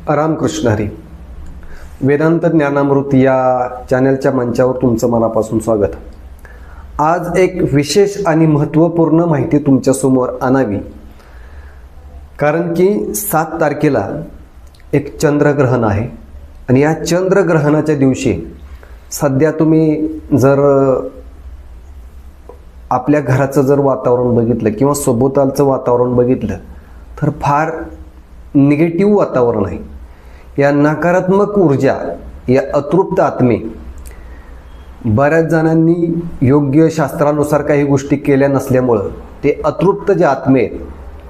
रामकृष्ण हरी. वेदांत ज्ञानामृत या चॅनलच्या मंचावर तुमचं मनापासून स्वागत. आज एक विशेष आणि महत्त्वपूर्ण माहिती तुमच्यासमोर आणावी, कारण की 7 तारखेला एक चंद्रग्रहण आहे आणि या चंद्रग्रहणाच्या दिवशी सध्या तुम्ही जर आपल्या घराचं जर वातावरण बघितलं किंवा सभोवतालचं वातावरण बघितलं तर फार निगेटिव्ह वातावरण आहे. या नकारात्मक ऊर्जा, या अतृप्त आत्मे, बऱ्याच जणांनी योग्य शास्त्रानुसार काही गोष्टी केल्या नसल्यामुळं ते अतृप्त जे आत्मे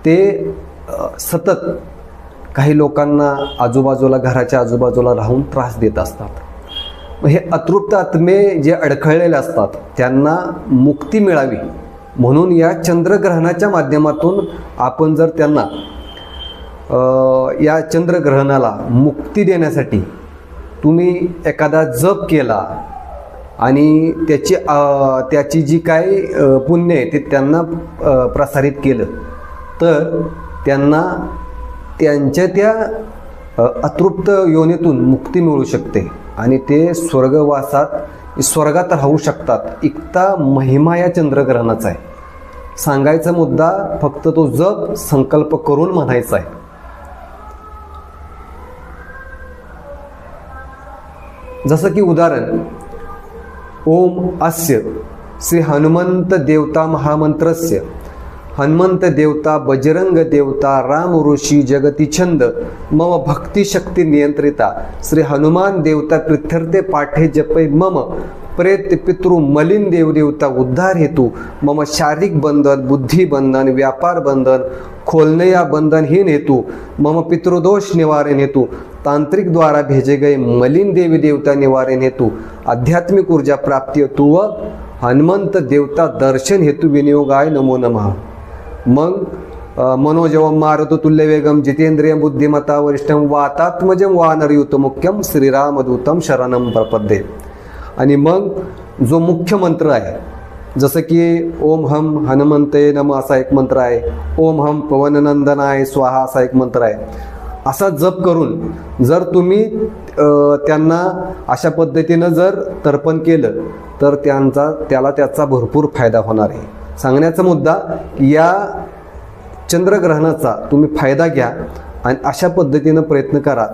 ते सतत काही लोकांना आजूबाजूला, घराच्या आजूबाजूला राहून त्रास देत असतात. मग हे अतृप्त आत्मे जे अडखळलेले असतात त्यांना मुक्ती मिळावी म्हणून या चंद्रग्रहणाच्या माध्यमातून आपण जर त्यांना या चंद्रग्रहणाला मुक्ती देण्यासाठी तुम्ही एखादा जप केला आणि त्याची जी काही पुण्य आहे ते त्यांना प्रसारित केलं तर त्यांना त्यांच्या त्या अतृप्त योनीतून मुक्ती मिळू शकते आणि ते स्वर्गात राहू शकतात. इतका महिमा या चंद्रग्रहणाचा आहे. सांगायचा मुद्दा फक्त तो जप संकल्प करून म्हणायचा आहे. जसं की उदाहरण, ओम अस्य श्री हनुमंत देवता महामंत्रस्य हनुमंत देवता बजरंग देवता राम ऋषी जगती छंद मम भक्ती शक्ती नियंत्रिता श्री हनुमान देवता पृथ्यर्थे पाठे जपै मम प्रेत पितृ मलिन देवदेवता उद्धार हेतु मम शारीरिक बंधन बुद्धि बंधन व्यापार बंधन खोलनया बंधन हीन हेतु मम पितृदोष निवारण हेतु तांत्रिक द्वारा भेजे गए मलिन देवी देवता निवारण हेतु आध्यात्मिक ऊर्जा प्राप्ति हेतु व हनुमंत देवता दर्शन हेतु विनियोगाय नमो नमः. मग मनोजवम मारुत तुल्य वेगम जितेंद्रिय बुद्धिमता वरिष्ठम वातात्मजम वानरयुत मुख्यम श्रीरामदूतम शरणम प्रपद्ये. आणि मग जो मुख्य मंत्र आहे, जसं की ओम हम हनुमंते नम असा एक मंत्र आहे, ओम हम पवननंदनाय स्वाहा असा एक मंत्र आहे. असा जप करून जर तुम्ही त्यांना अशा पद्धतीनं जर तर्पण केलं तर त्याला त्याचा भरपूर फायदा होणार आहे. सांगण्याचा मुद्दा, या चंद्रग्रहणाचा तुम्ही फायदा घ्या आणि अशा पद्धतीनं प्रयत्न करा,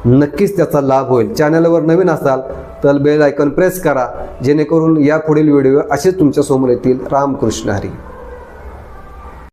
नक्कीच त्याचा लाभ होईल. चॅनलवर नवीन असाल तर बेल आयकॉन प्रेस करा, जेणेकरून या पुढील व्हिडिओ असेच तुमच्या समोर येतील. रामकृष्ण हरी.